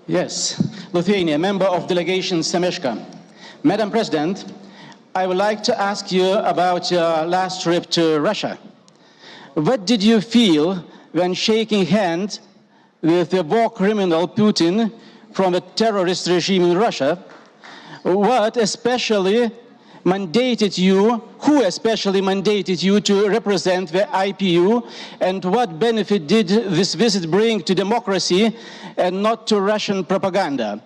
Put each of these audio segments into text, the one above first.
Yes, Lithuania, member of delegation Semeshka. Madam President, I would like to ask you about your last trip to Russia. What did you feel when shaking hands with the war criminal Putin from the terrorist regime in Russia? What especially mandated you, who especially mandated you to represent the IPU, and what benefit did this visit bring to democracy and not to Russian propaganda?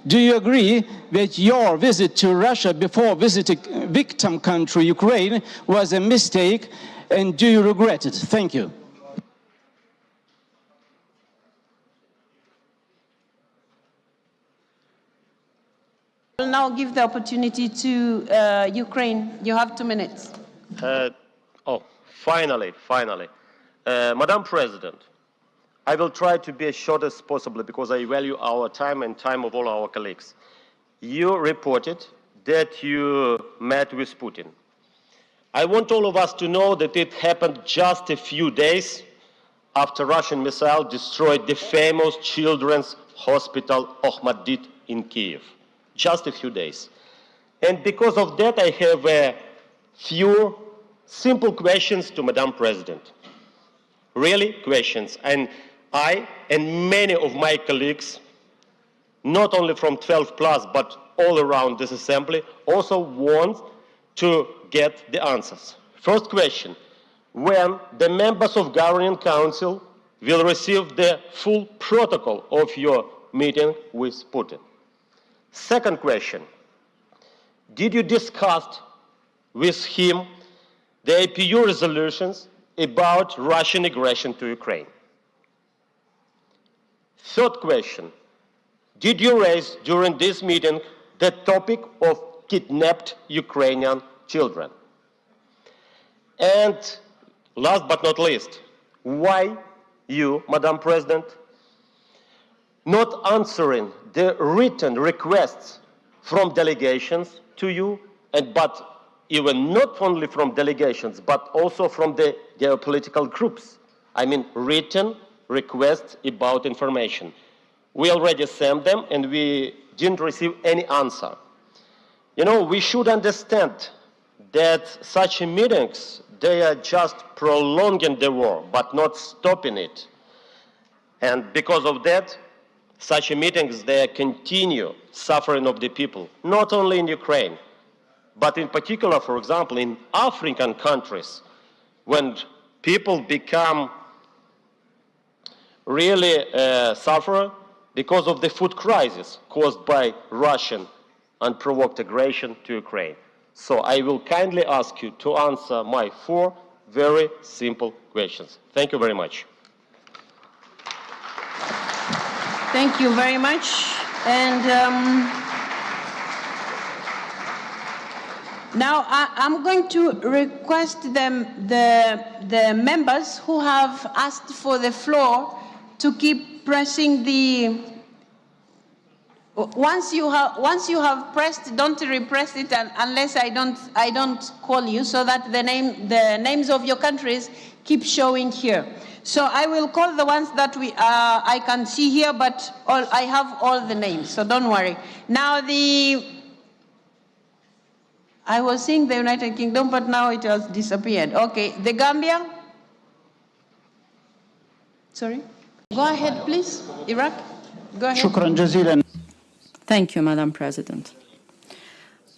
Do you agree that your visit to Russia before visiting victim country Ukraine was a mistake, and do you regret it? Thank you. I will now give the opportunity to Ukraine. You have 2 minutes. Finally. Madam President, I will try to be as short as possible because I value our time and time of all our colleagues. You reported that you met with Putin. I want all of us to know that it happened just a few days after Russian missile destroyed the famous children's hospital Ohmadidiy in Kiev. Just a few days. And because of that, I have a few simple questions to Madam President. Really questions. And I and many of my colleagues, not only from 12 plus, but all around this assembly, also want to get the answers. First question, when the members of Governing Council will receive the full protocol of your meeting with Putin? Second question, did you discuss with him the IPU resolutions about Russian aggression to Ukraine? Third question, did you raise during this meeting the topic of kidnapped Ukrainian children? And last but not least, why you, Madam President, not answering the written requests from delegations to you, but even not only from delegations, but also from the geopolitical groups. I mean, written requests about information. We already sent them and we didn't receive any answer. You know, we should understand that such meetings, they are just prolonging the war, but not stopping it. And because of that, such meetings, they continue suffering of the people, not only in Ukraine, but in particular, for example, in African countries, when people become really suffer because of the food crisis caused by Russian unprovoked aggression to Ukraine. So I will kindly ask you to answer my 4 very simple questions. Thank you very much. Thank you very much. And now I'm going to request the members who have asked for the floor to keep pressing the. Once you have pressed, don't repress it unless I don't call you, so that the names of your countries keep showing here. So I will call the ones that I can see here, but I have all the names, so don't worry. Now I was seeing the United Kingdom, but now it has disappeared. Okay, the Gambia. Sorry? Go ahead, please. Iraq, go ahead. Shukran jazilan. Thank you, Madam President.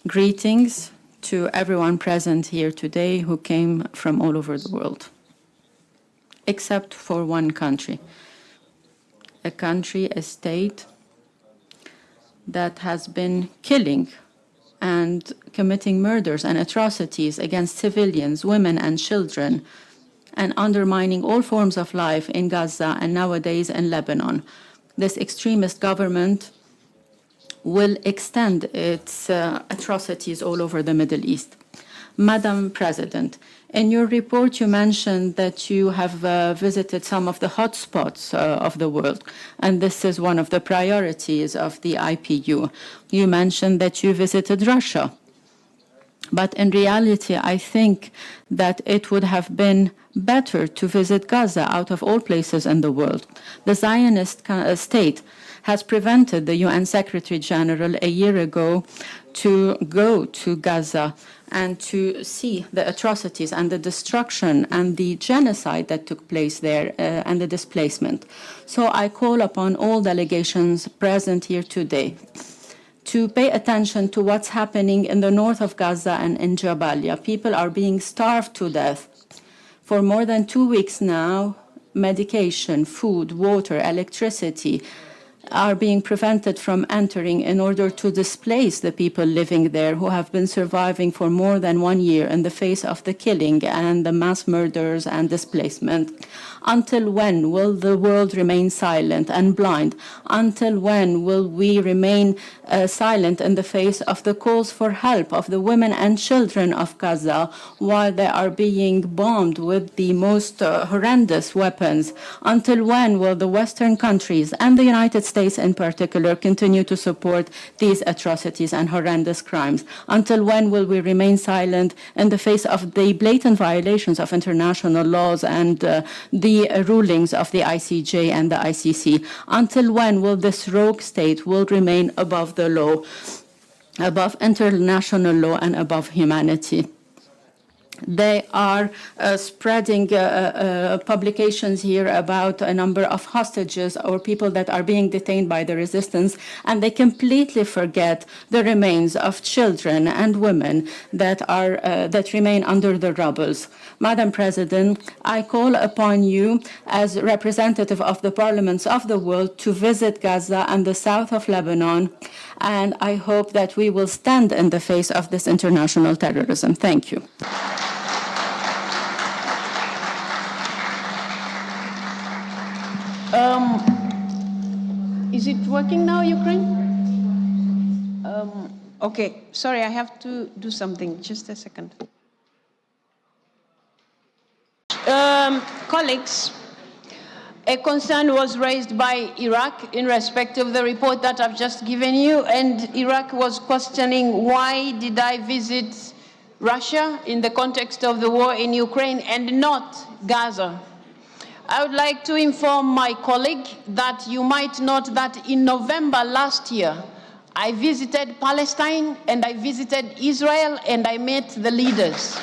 Greetings to everyone present here today who came from all over the world, except for one country, a state that has been killing and committing murders and atrocities against civilians, women and children, and undermining all forms of life in Gaza and nowadays in Lebanon. This extremist government will extend its atrocities all over the Middle East. Madam President, in your report you mentioned that you have visited some of the hotspots of the world, and this is one of the priorities of the IPU. You mentioned that you visited Russia, but in reality I think that it would have been better to visit Gaza out of all places in the world. The Zionist state has prevented the UN Secretary General a year ago to go to Gaza and to see the atrocities and the destruction and the genocide that took place there and the displacement. So I call upon all delegations present here today to pay attention to what's happening in the north of Gaza and in Jabalia. People are being starved to death. For more than 2 weeks now, medication, food, water, electricity are being prevented from entering in order to displace the people living there who have been surviving for more than 1 year in the face of the killing and the mass murders and displacement. Until when will the world remain silent and blind? Until when will we remain silent in the face of the calls for help of the women and children of Gaza while they are being bombed with the most horrendous weapons? Until when will the Western countries and the United States in particular continue to support these atrocities and horrendous crimes? Until when will we remain silent in the face of the blatant violations of international laws and the rulings of the ICJ and the ICC? Until when will this rogue state will remain above the law, above international law and above humanity? They are spreading publications here about a number of hostages or people that are being detained by the resistance, and they completely forget the remains of children and women that remain under the rubbles. Madam President, I call upon you as representative of the parliaments of the world to visit Gaza and the south of Lebanon, and I hope that we will stand in the face of this international terrorism. Thank you. Is it working now, Ukraine? Okay, sorry, I have to do something. Just a second. Colleagues, a concern was raised by Iraq in respect of the report that I've just given you, and Iraq was questioning why did I visit Russia in the context of the war in Ukraine and not Gaza. I would like to inform my colleague that you might note that in November last year, I visited Palestine and I visited Israel and I met the leaders.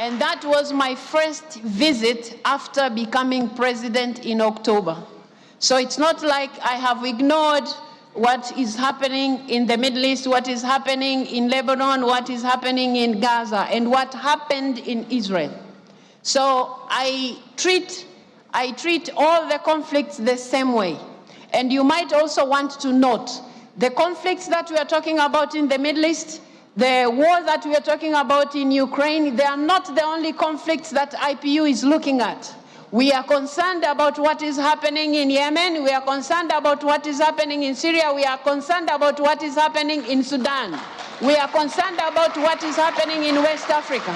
And that was my first visit after becoming president in October. So it's not like I have ignored what is happening in the Middle East, what is happening in Lebanon, what is happening in Gaza, and what happened in Israel. So I treat all the conflicts the same way. And you might also want to note the conflicts that we are talking about in the Middle East, the war that we are talking about in Ukraine, they are not the only conflicts that IPU is looking at. We are concerned about what is happening in Yemen. We are concerned about what is happening in Syria. We are concerned about what is happening in Sudan. We are concerned about what is happening in West Africa.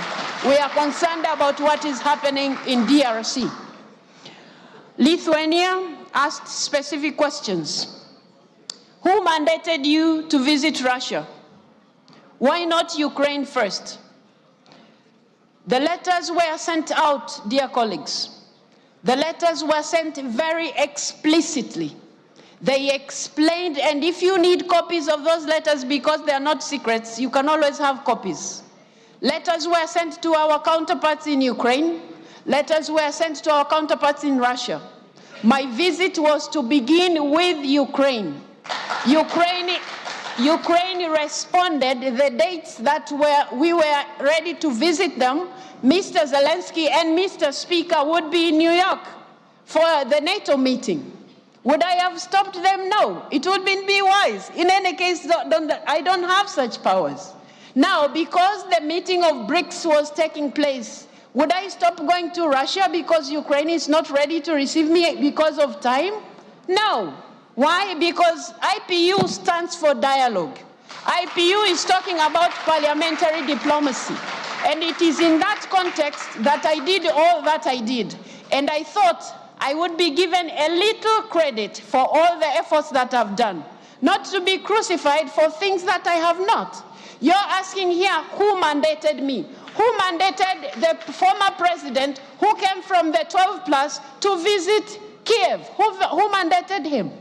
We are concerned about what is happening in DRC. Lithuania asked specific questions. Who mandated you to visit Russia? Why not Ukraine first? The letters were sent out, dear colleagues. The letters were sent very explicitly. They explained, and if you need copies of those letters because they are not secrets, you can always have copies. Letters were sent to our counterparts in Ukraine. Letters were sent to our counterparts in Russia. My visit was to begin with Ukraine. Ukraine responded the dates that we were ready to visit them. Mr. Zelensky and Mr. Speaker would be in New York for the NATO meeting. Would I have stopped them? No. It would be wise. In any case, I don't have such powers. Now, because the meeting of BRICS was taking place, would I stop going to Russia because Ukraine is not ready to receive me because of time? No. Why? Because IPU stands for dialogue. IPU is talking about parliamentary diplomacy. And it is in that context that I did all that I did. And I thought I would be given a little credit for all the efforts that I've done, not to be crucified for things that I have not. You're asking here who mandated me, who mandated the former president who came from the 12 plus to visit Kiev, who mandated him?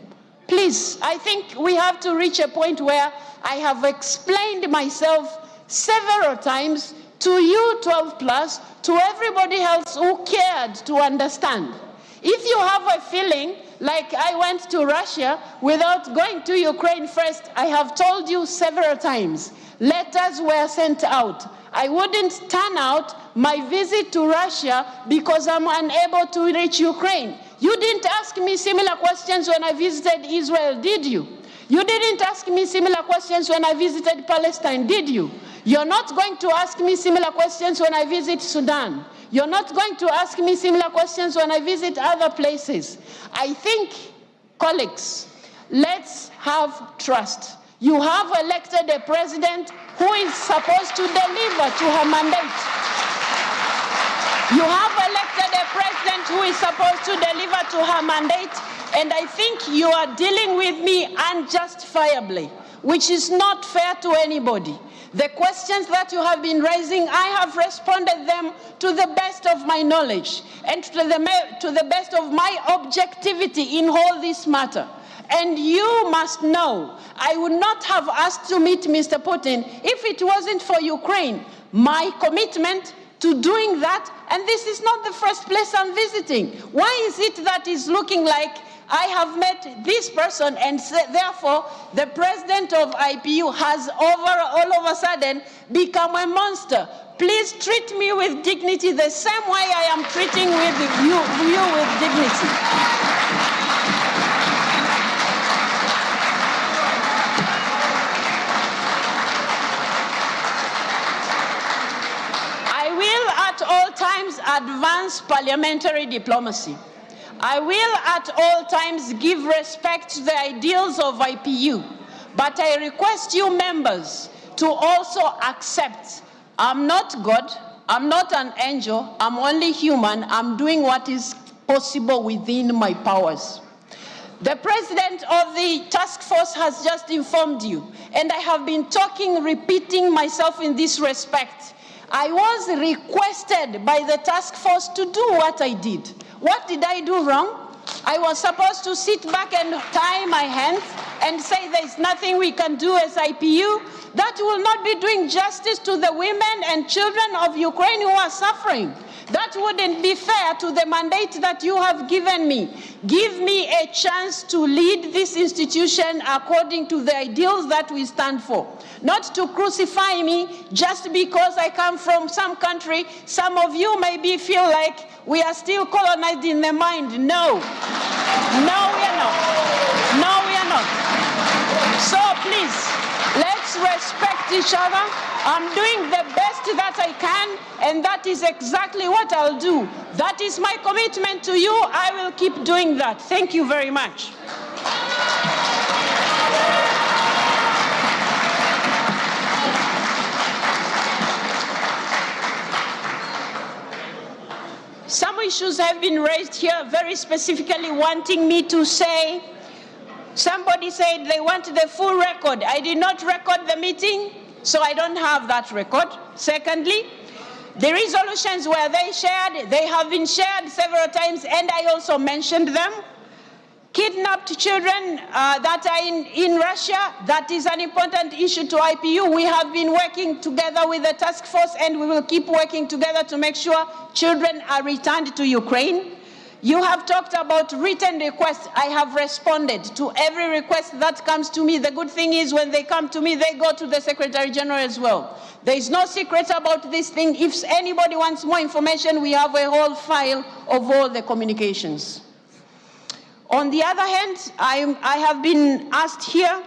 Please, I think we have to reach a point where I have explained myself several times to you 12 plus, to everybody else who cared to understand. If you have a feeling like I went to Russia without going to Ukraine first, I have told you several times, letters were sent out. I wouldn't turn out my visit to Russia because I'm unable to reach Ukraine. You didn't ask me similar questions when I visited Israel, did you? You didn't ask me similar questions when I visited Palestine, did you? You're not going to ask me similar questions when I visit Sudan. You're not going to ask me similar questions when I visit other places. I think, colleagues, let's have trust. You have elected a president who is supposed to deliver to her mandate. You have elected a president who is supposed to deliver to her mandate, and I think you are dealing with me unjustifiably, which is not fair to anybody. The questions that you have been raising, I have responded them to the best of my knowledge and to the best of my objectivity in all this matter. And you must know, I would not have asked to meet Mr. Putin if it wasn't for Ukraine. My commitment to doing that, and this is not the first place I'm visiting. Why is it that is looking like I have met this person and therefore the president of IPU has all of a sudden become a monster? Please treat me with dignity the same way I am treating you with dignity. At all times advance parliamentary diplomacy. I will at all times give respect to the ideals of IPU, but I request you members to also accept I'm not God, I'm not an angel, I'm only human, I'm doing what is possible within my powers. The president of the task force has just informed you, and I have been repeating myself in this respect. I was requested by the task force to do what I did. What did I do wrong? I was supposed to sit back and tie my hands and say there's nothing we can do as IPU. That will not be doing justice to the women and children of Ukraine who are suffering. That wouldn't be fair to the mandate that you have given me. Give me a chance to lead this institution according to the ideals that we stand for. Not to crucify me just because I come from some country. Some of you maybe feel like we are still colonized in the mind. No. No, we are not. No, we are not. So please, let's respect each other. I'm doing the best that I can, and that is exactly what I'll do. That is my commitment to you. I will keep doing that. Thank you very much. Some issues have been raised here, very specifically wanting me to say, somebody said they want the full record. I did not record the meeting, so I don't have that record. Secondly, the resolutions were they have been shared several times, and I also mentioned them. Kidnapped children that are in Russia, that is an important issue to IPU. We have been working together with the task force, and we will keep working together to make sure children are returned to Ukraine. You have talked about written requests. I have responded to every request that comes to me. The good thing is when they come to me, they go to the Secretary General as well. There is no secret about this thing. If anybody wants more information, we have a whole file of all the communications. On the other hand, I have been asked here,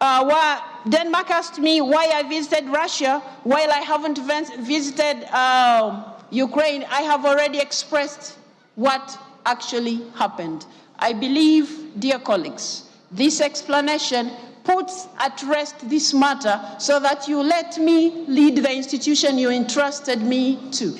Denmark asked me why I visited Russia while I haven't visited Ukraine. I have already expressed what actually happened. I believe, dear colleagues, this explanation puts at rest this matter so that you let me lead the institution you entrusted me to.